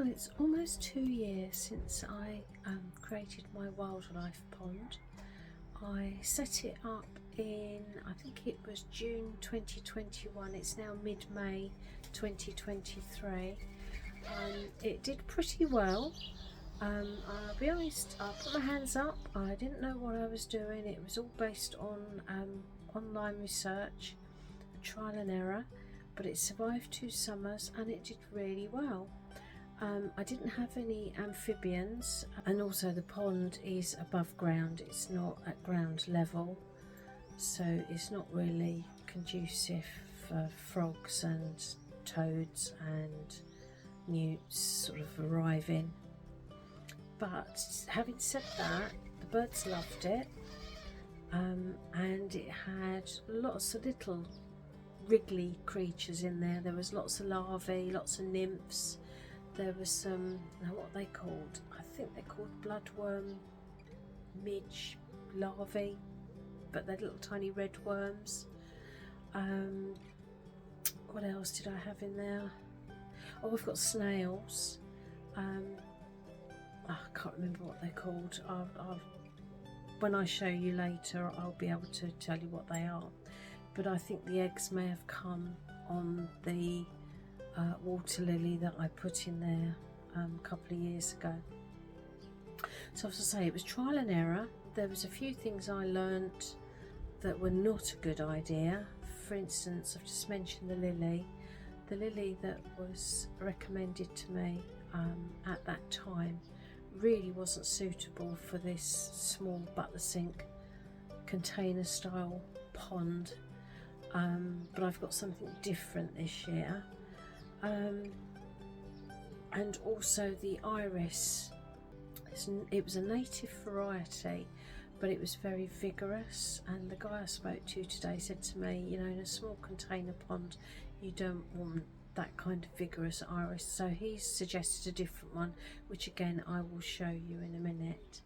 Well, it's almost 2 years since I created my wildlife pond. I set it up in, I think it was June 2021. It's now mid-May 2023. It did pretty well. I'll be honest, I put my hands up. I didn't know what I was doing. It was all based on online research, trial and error, but it survived 2 summers and it did really well. I didn't have any amphibians, and also the pond is above ground, it's not at ground level, so it's not really conducive for frogs and toads and newts sort of arriving. But having said that, the birds loved it, and it had lots of little wriggly creatures in there. There was lots of larvae, lots of nymphs. There was some, now what are they called? I think they're called bloodworm midge larvae, but they're little tiny red worms. What else did I have in there? Oh, we've got snails. I can't remember what they're called. When I show you later, I'll be able to tell you what they are. But I think the eggs may have come on the water lily that I put in there a couple of years ago. So as I say, it was trial and error. There was a few things I learnt that were not a good idea. For instance, I've just mentioned the lily that was recommended to me at that time really wasn't suitable for this small butler sink container style pond, but I've got something different this year. And also the iris, it was a native variety, but it was very vigorous, and the guy I spoke to today said to me, you know, in a small container pond you don't want that kind of vigorous iris, so he's suggested a different one, which again I will show you in a minute.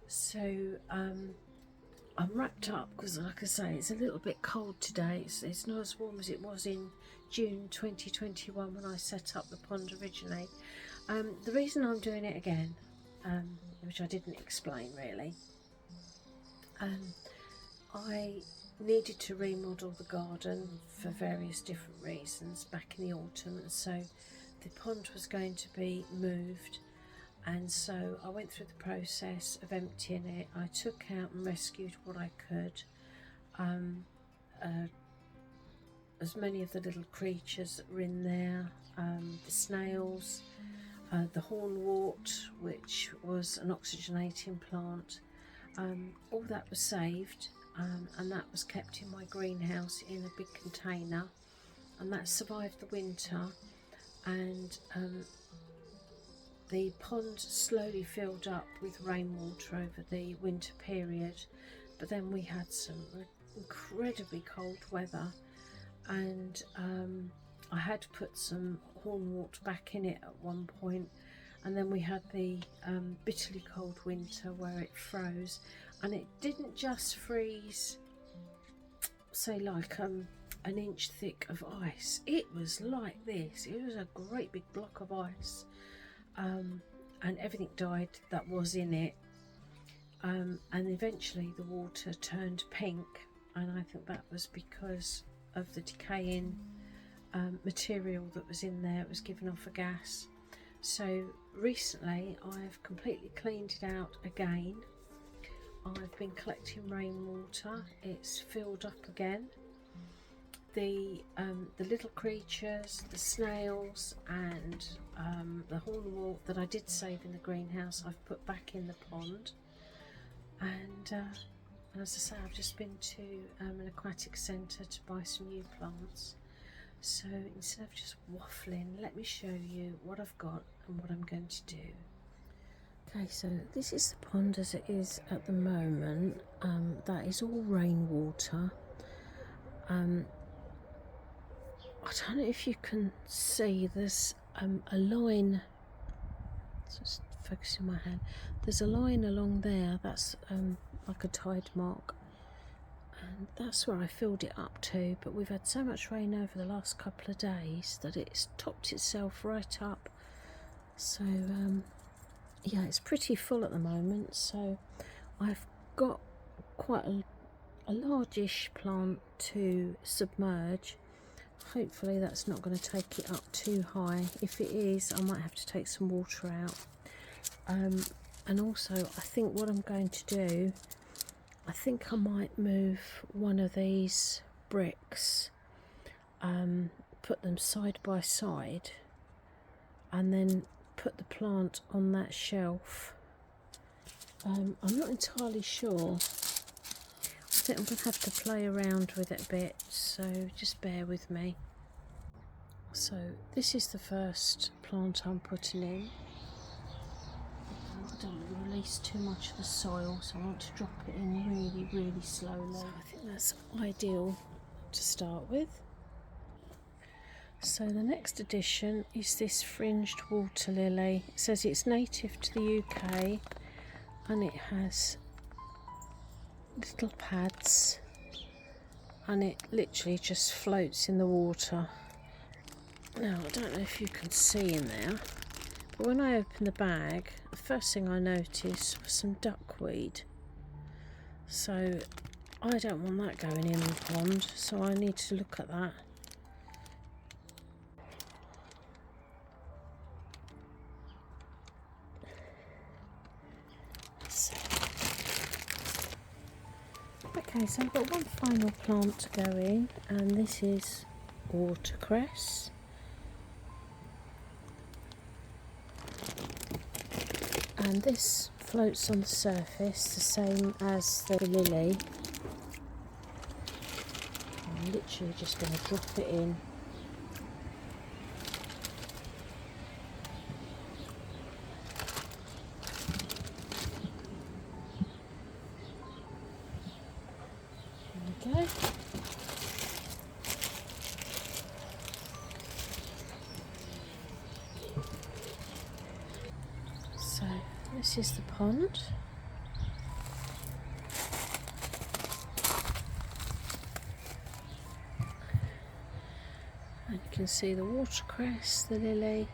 So I'm wrapped up because, like I say, it's a little bit cold today. It's not as warm as it was in June 2021 when I set up the pond originally. The reason I'm doing it again, which I didn't explain really, I needed to remodel the garden for various different reasons back in the autumn, and so the pond was going to be moved. And so I went through the process of emptying it. I took out and rescued what I could, as many of the little creatures that were in there, the snails, the hornwort, which was an oxygenating plant, all that was saved, and that was kept in my greenhouse in a big container, and that survived the winter. And the pond slowly filled up with rainwater over the winter period, but then we had some incredibly cold weather, and I had to put some hornwort back in it at one point, and then we had the bitterly cold winter where it froze, and it didn't just freeze, say like an inch thick of ice. It was like this. It was a great big block of ice. And everything died that was in it, and eventually the water turned pink, and I think that was because of the decaying material that was in there. It was giving off a gas. So recently I've completely cleaned it out again. I've been collecting rainwater. It's filled up again. The little creatures, the snails and the hornwort that I did save in the greenhouse, I've put back in the pond. And as I say, I've just been to an aquatic centre to buy some new plants. So instead of just waffling, let me show you what I've got and what I'm going to do. Okay, so this is the pond as it is at the moment. That is all rainwater. I don't know if you can see, there's a line, just focusing my hand, there's a line along there, that's like a tide mark, and that's where I filled it up to, but we've had so much rain over the last couple of days that it's topped itself right up So yeah, it's pretty full at the moment, so I've got quite a largish plant to submerge. Hopefully that's not going to take it up too high. If it is, I might have to take some water out. And also I think what I'm going to do, I think I might move one of these bricks, put them side by side, and then put the plant on that shelf. I'm not entirely sure. I think I'm going to have to play around with it a bit, so just bear with me. So this is the first plant I'm putting in. I don't want to release too much of the soil, so I want to drop it in really slowly. So I think that's ideal to start with. So the next addition is this fringed water lily. It says it's native to the UK and it has little pads and it literally just floats in the water. Now I don't know if you can see in there, but when I opened the bag, the first thing I noticed was some duckweed. So I don't want that going in the pond, so I need to look at that. Okay, so I've got one final plant to go in, and this is watercress. And this floats on the surface the same as the lily. I'm literally just going to drop it in. There we go. So this is the pond. And you can see the watercress, the lily,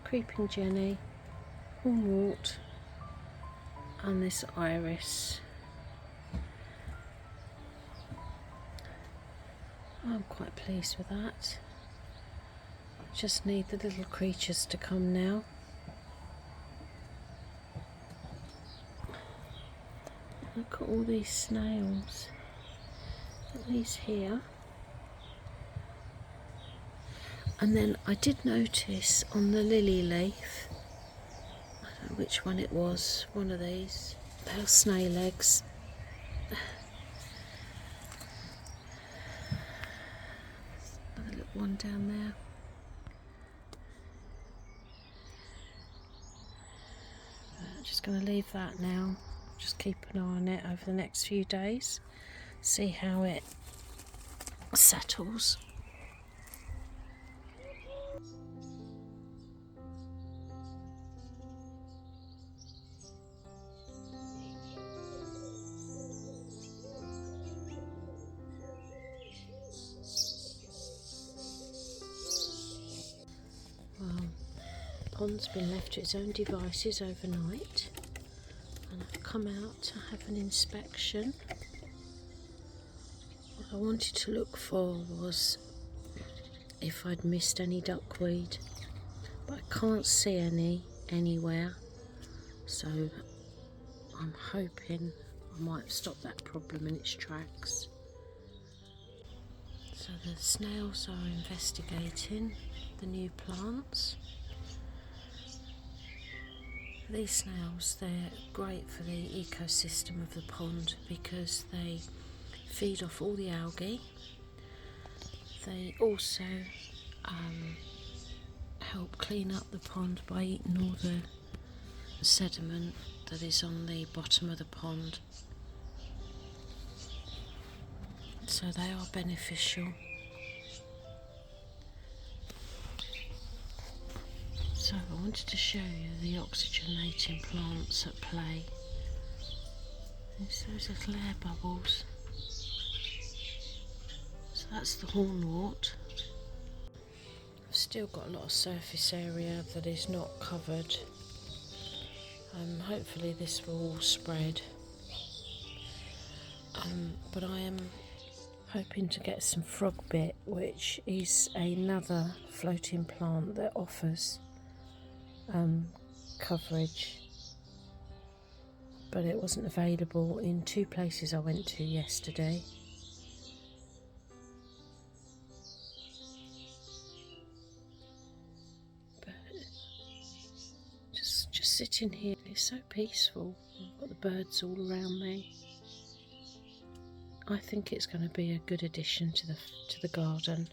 creeping jenny, hornwort and this iris. I'm quite pleased with that. Just need the little creatures to come now. Look at all these snails. Look at these here. And then I did notice on the lily leaf, I don't know which one it was, one of these, they are snail eggs. Another little one down there. I'm just going to leave that now. Just keep an eye on it over the next few days. See how it settles. Well, the pond's been left to its own devices overnight, and I've come out to have an inspection. What I wanted to look for was if I'd missed any duckweed, but I can't see any anywhere, so I'm hoping I might stop that problem in its tracks. So the snails are investigating the new plants. These snails, they're great for the ecosystem of the pond because they feed off all the algae. They also help clean up the pond by eating all the sediment that is on the bottom of the pond. So they are beneficial. So I wanted to show you the oxygenating plants at play. There's those little air bubbles. So that's the hornwort. I've I've still got a lot of surface area that is not covered. Hopefully this will all spread. But I am hoping to get some frog bit, which is another floating plant that offers coverage, but it wasn't available in 2 places I went to yesterday. But just sitting here, it's so peaceful. I've got the birds all around me. I think it's going to be a good addition to the garden.